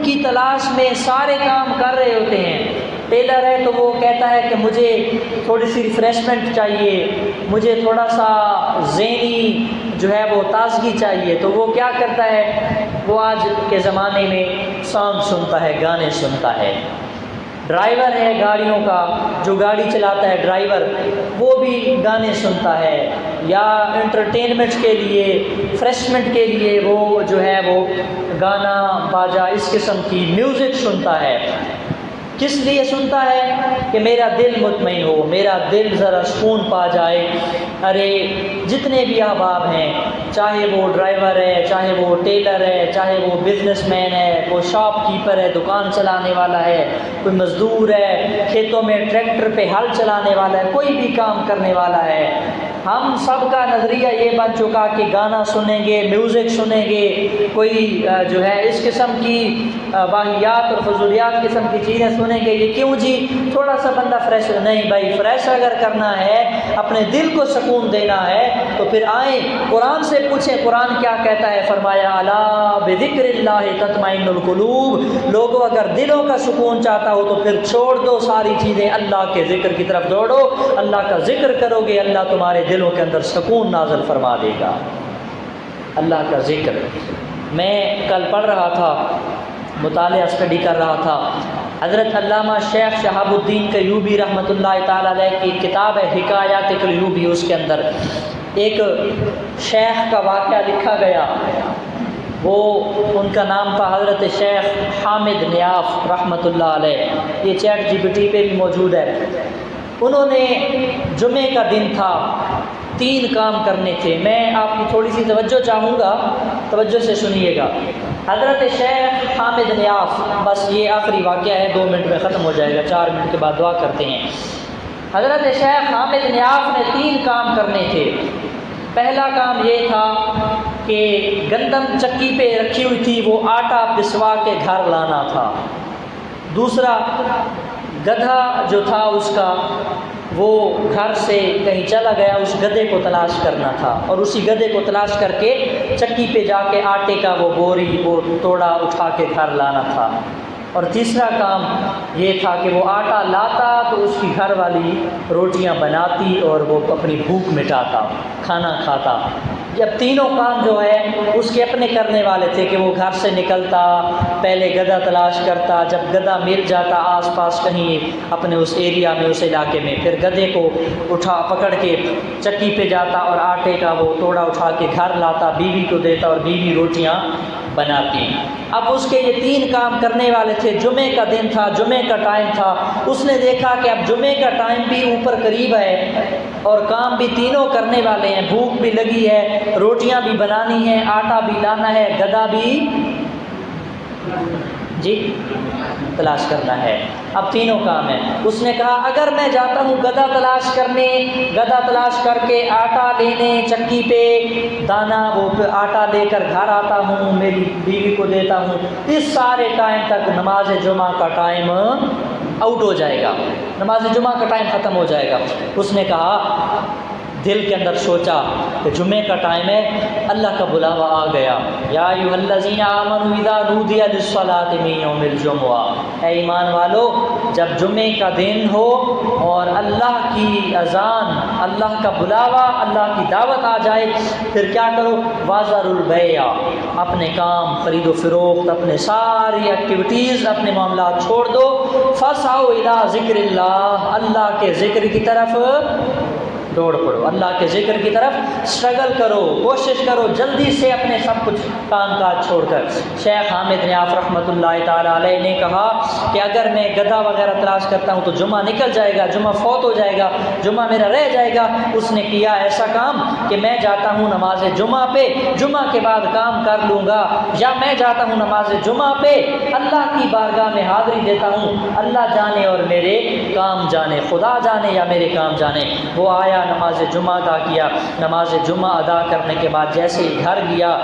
کی تلاش میں سارے کام کر رہے ہوتے ہیں۔ ٹیلر ہے تو وہ کہتا ہے کہ مجھے تھوڑی سی ریفریشمنٹ چاہیے، مجھے تھوڑا سا ذہنی جو ہے وہ تازگی چاہیے، تو وہ کیا کرتا ہے، وہ آج کے زمانے میں سانگ سنتا ہے، گانے سنتا ہے۔ ڈرائیور ہے گاڑیوں کا، جو گاڑی چلاتا ہے ڈرائیور، وہ بھی گانے سنتا ہے، یا انٹرٹینمنٹ کے لیے، ریفریشمنٹ کے لیے وہ جو ہے وہ گانا باجا اس قسم کی میوزک سنتا ہے۔ کس لیے سنتا ہے؟ کہ میرا دل مطمئن ہو، میرا دل ذرا سکون پا جائے۔ ارے جتنے بھی احباب ہیں، چاہے وہ ڈرائیور ہے، چاہے وہ ٹیلر ہے، چاہے وہ بزنس مین ہے، کوئی شاپ کیپر ہے، دکان چلانے والا ہے، کوئی مزدور ہے، کھیتوں میں ٹریکٹر پہ ہل چلانے والا ہے، کوئی بھی کام کرنے والا ہے، ہم سب کا نظریہ یہ بن چکا کہ گانا سنیں گے، میوزک سنیں گے، کوئی جو ہے اس قسم کی واہیات اور فضولیات قسم کی چیزیں سنیں گے۔ یہ کیوں جی؟ تھوڑا سا بندہ فریش، نہیں بھائی، فریش اگر کرنا ہے، اپنے دل کو سکون دینا ہے تو پھر آئیں قرآن سے پوچھیں، قرآن کیا کہتا ہے؟ فرمایا الا بذکر اللہ تطمئن القلوب، لوگوں اگر دلوں کا سکون چاہتا ہو تو پھر چھوڑ دو ساری چیزیں، اللہ کے ذکر کی طرف دوڑو، اللہ کا ذکر کرو گے، اللہ تمہارے دلوں کے اندر سکون نازل فرما دے گا۔ اللہ کا ذکر، میں کل پڑھ رہا تھا، مطالعہ اسٹڈی کر رہا تھا، حضرت علامہ شیخ شہاب الدین ایوبی رحمۃ اللہ تعالی علیہ کی کتاب ہے حکایات ایوبی، اس کے اندر ایک شیخ کا واقعہ لکھا گیا، وہ ان کا نام تھا حضرت شیخ حامد نیاف رحمۃ اللہ علیہ، یہ چیٹ جی پی ٹی پہ بھی موجود ہے۔ انہوں نے جمعے کا دن تھا، 3 کام کرنے تھے، میں آپ کی تھوڑی سی توجہ چاہوں گا، توجہ سے سنیے گا۔ حضرت شیخ حامد نیاف، بس یہ آخری واقعہ ہے، 2 منٹ میں ختم ہو جائے گا، 4 منٹ کے بعد دعا کرتے ہیں۔ حضرت شیخ حامد نیاف نے 3 کام کرنے تھے۔ پہلا کام یہ تھا کہ گندم چکی پہ رکھی ہوئی تھی، وہ آٹا پسوا کے گھر لانا تھا۔ دوسرا، گدھا جو تھا اس کا، وہ گھر سے کہیں چلا گیا، اس گدھے کو تلاش کرنا تھا، اور اسی گدھے کو تلاش کر کے چکی پہ جا کے آٹے کا وہ بوری، وہ توڑا اٹھا کے گھر لانا تھا۔ اور تیسرا کام یہ تھا کہ وہ آٹا لاتا تو اس کی گھر والی روٹیاں بناتی اور وہ اپنی بھوک مٹاتا، کھانا کھاتا۔ جب تینوں کام جو ہے اس کے اپنے کرنے والے تھے کہ وہ گھر سے نکلتا، پہلے گدھا تلاش کرتا، جب گدھا مل جاتا آس پاس کہیں اپنے اس ایریا میں، اس علاقے میں، پھر گدھے کو پکڑ کے چکی پہ جاتا اور آٹے کا وہ توڑا اٹھا کے گھر لاتا، بیوی کو دیتا اور بیوی روٹیاں بناتی۔ اب اس کے یہ 3 کام کرنے والے تھے، جمعے کا دن تھا، جمعے کا ٹائم تھا، اس نے دیکھا کہ اب جمعے کا ٹائم بھی اوپر قریب ہے اور کام بھی تینوں کرنے والے ہیں، بھوک بھی لگی ہے، روٹیاں بھی بنانی ہے، آٹا بھی لانا ہے، گدھا بھی جی تلاش کرنا ہے، اب تینوں کام ہیں۔ اس نے کہا اگر میں جاتا ہوں گدھا تلاش کرنے، گدھا تلاش کر کے آٹا لینے چکی پہ، دانا وہ آٹا لے کر گھر آتا ہوں، میری بیوی کو دیتا ہوں، اس سارے ٹائم تک نماز جمعہ کا ٹائم آؤٹ ہو جائے گا، نماز جمعہ کا ٹائم ختم ہو جائے گا۔ اس نے کہا، دل کے اندر سوچا کہ جمعے کا ٹائم ہے، اللہ کا بلاوا آ گیا، یا ایھا الذین آمنوا اذا نودی للصلاۃ من یوم الجمعہ، اے ایمان والو جب جمعے کا دن ہو اور اللہ کی اذان، اللہ کا بلاوا، اللہ کی دعوت آ جائے، پھر کیا کرو؟ وذروا البیع، اپنے کام، خرید و فروخت، اپنے ساری ایکٹیویٹیز، اپنے معاملات چھوڑ دو، فاسعوا الی ذکر اللہ، اللہ کے ذکر کی طرف دوڑ پڑو، اللہ کے ذکر کی طرف اسٹرگل کرو، کوشش کرو، جلدی سے اپنے سب کچھ کام کاج چھوڑ کر۔ شیخ حامد نیاف رحمۃ اللہ تعالی علیہ نے کہا کہ اگر میں گدھا وغیرہ تلاش کرتا ہوں تو جمعہ نکل جائے گا، جمعہ فوت ہو جائے گا، جمعہ میرا رہ جائے گا۔ اس نے کیا ایسا کام کہ میں جاتا ہوں نماز جمعہ پہ، جمعہ کے بعد کام کر لوں گا، یا میں جاتا ہوں نماز جمعہ پہ، اللہ کی بارگاہ میں حاضری دیتا ہوں، اللہ جانے اور میرے کام جانے، خدا جانے یا میرے کام جانے۔ وہ آیا نماز جمعہ ادا کیا. نماز جمعہ ادا کرنے کے بعد جیسے ہی گھر گیا,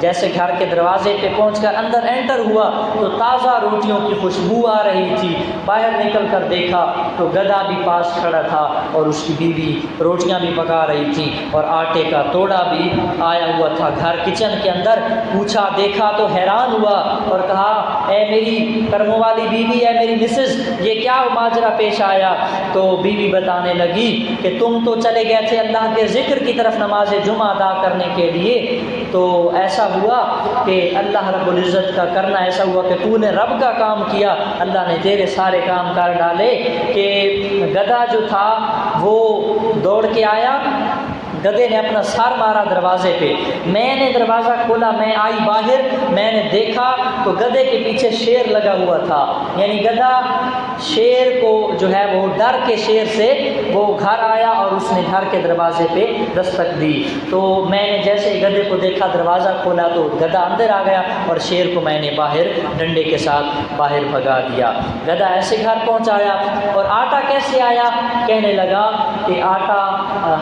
جیسے گھر کے دروازے پہ پہنچ کر اندر انٹر ہوا تو تازہ روٹیوں کی خوشبو آ رہی تھی. باہر نکل کر دیکھا تو گدھا بھی پاس کھڑا تھا اور اس کی بیوی روٹیاں بھی پکا رہی تھی اور آٹے کا توڑا بھی آیا ہوا تھا. گھر کچن کے اندر پوچھا, دیکھا تو حیران ہوا اور کہا, اے میری کرموں والی بیوی, اے میری مسز, یہ کیا ماجرا پیش آیا؟ تو بیوی بتانے لگی کہ تم تو چلے گئے تھے اللہ کے ذکر کی طرف نماز جمعہ ادا کرنے کے لیے, تو ایسا ہوا کہ اللہ رب العزت کا کرنا ایسا ہوا کہ تو نے رب کا کام کیا, اللہ نے تیرے سارے کام کر ڈالے. کہ گدھا جو تھا وہ دوڑ کے آیا, گدھے نے اپنا سر مارا دروازے پہ. میں نے دروازہ کھولا, میں آئی باہر, میں نے دیکھا تو گدھے کے پیچھے شیر لگا ہوا تھا. یعنی گدھا شیر کو جو ہے وہ ڈر کے شیر سے وہ گھر آیا اور اس نے گھر کے دروازے پہ دستک دی. تو میں نے جیسے ہی گدھے کو دیکھا, دروازہ کھولا تو گدھا اندر آ گیا اور شیر کو میں نے باہر ڈنڈے کے ساتھ باہر بھگا دیا. گدھا ایسے گھر پہنچایا. اور آٹا کیسے آیا؟ کہنے لگا کہ آٹا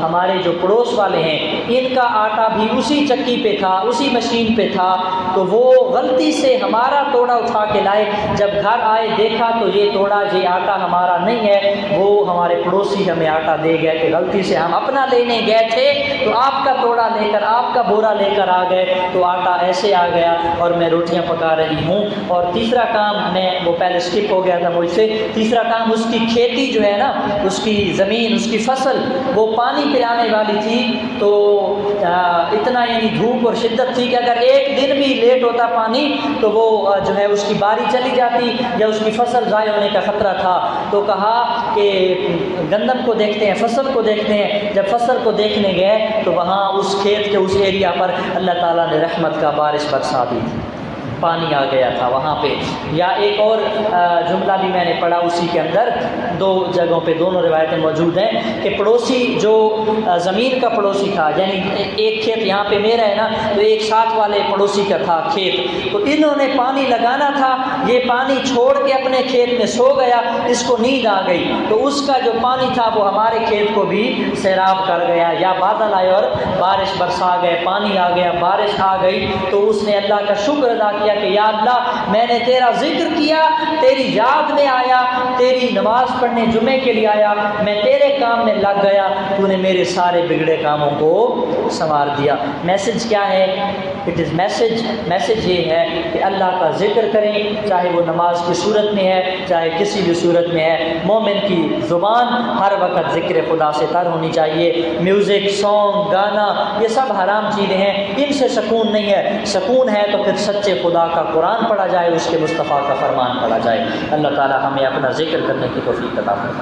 ہمارے جو پڑوس والے ہیں ان کا آٹا بھی اسی چکی پہ تھا, اسی مشین پہ تھا, تو وہ غلطی سے ہمارا توڑا اٹھا کے لائے. جب گھر آئے دیکھا تو یہ توڑا, یہ آٹا ہمارا نہیں ہے, وہ ہمارے پڑوسی ہمیں آٹا دے گئے کہ غلطی سے ہم اپنا لینے گئے تھے تو آپ کا توڑا لے کر, آپ کا بورا لے کر آ گئے, تو آٹا ایسے آ گیا اور میں روٹیاں پکا رہی ہوں. اور تیسرا کام, میں وہ پہلے سکپ ہو گیا تھا مجھ سے, تیسرا کام اس کی کھیتی جو ہے نا, اس کی زمین, اس کی فصل, وہ پانی پلانے والی تھی. تو اتنا یعنی دھوپ اور شدت تھی کہ اگر ایک دن بھی لیٹ ہوتا پانی تو وہ جو ہے اس کی باری چلی جاتی یا اس کی فصل ضائع ہونے کا خطرہ تھا. تو کہا کہ گندم کو دیکھتے ہیں, فصل کو دیکھتے ہیں. جب فصل کو دیکھنے گئے تو وہاں اس کھیت کے اس ایریا پر اللہ تعالیٰ نے رحمت کا بارش برسا دی, پانی آ گیا تھا وہاں پہ. یا ایک اور جملہ بھی میں نے پڑھا اسی کے اندر, دو جگہوں پہ دونوں روایتیں موجود ہیں, کہ پڑوسی جو زمین کا پڑوسی تھا, یعنی ایک کھیت یہاں پہ میرا ہے نا, تو ایک ساتھ والے پڑوسی کا تھا کھیت, تو انہوں نے پانی لگانا تھا, یہ پانی چھوڑ کے اپنے کھیت میں سو گیا, اس کو نیند آ گئی, تو اس کا جو پانی تھا وہ ہمارے کھیت کو بھی سیراب کر گیا. یا بادل آئے اور بارش برسا گئے, پانی آ گیا, بارش آ گئی, تو اس نے اللہ کا شکر ادا کیا کہ یا اللہ میں نے تیرا ذکر کیا, تیری یاد میں آیا, تیری نماز پڑھنے جمعے کے لیے آیا, میں تیرے کام میں لگ گیا, تو نے میرے سارے بگڑے کاموں کو سنوار دیا. میسج کیا ہے؟ اٹ از میسج یہ ہے کہ اللہ کا ذکر کریں, چاہے وہ نماز کی صورت میں ہے, چاہے کسی بھی صورت میں ہے. مومن کی زبان ہر وقت ذکر خدا سے تر ہونی چاہیے. میوزک, سانگ, گانا, یہ سب حرام چیزیں ہیں, ان سے سکون نہیں ہے. سکون ہے تو پھر سچے خدا کا قرآن پڑھا جائے, اس کے مصطفیٰ کا فرمان پڑھا جائے. اللہ تعالی ہمیں اپنا ذکر کرنے کی توفیق عطا فرمائے.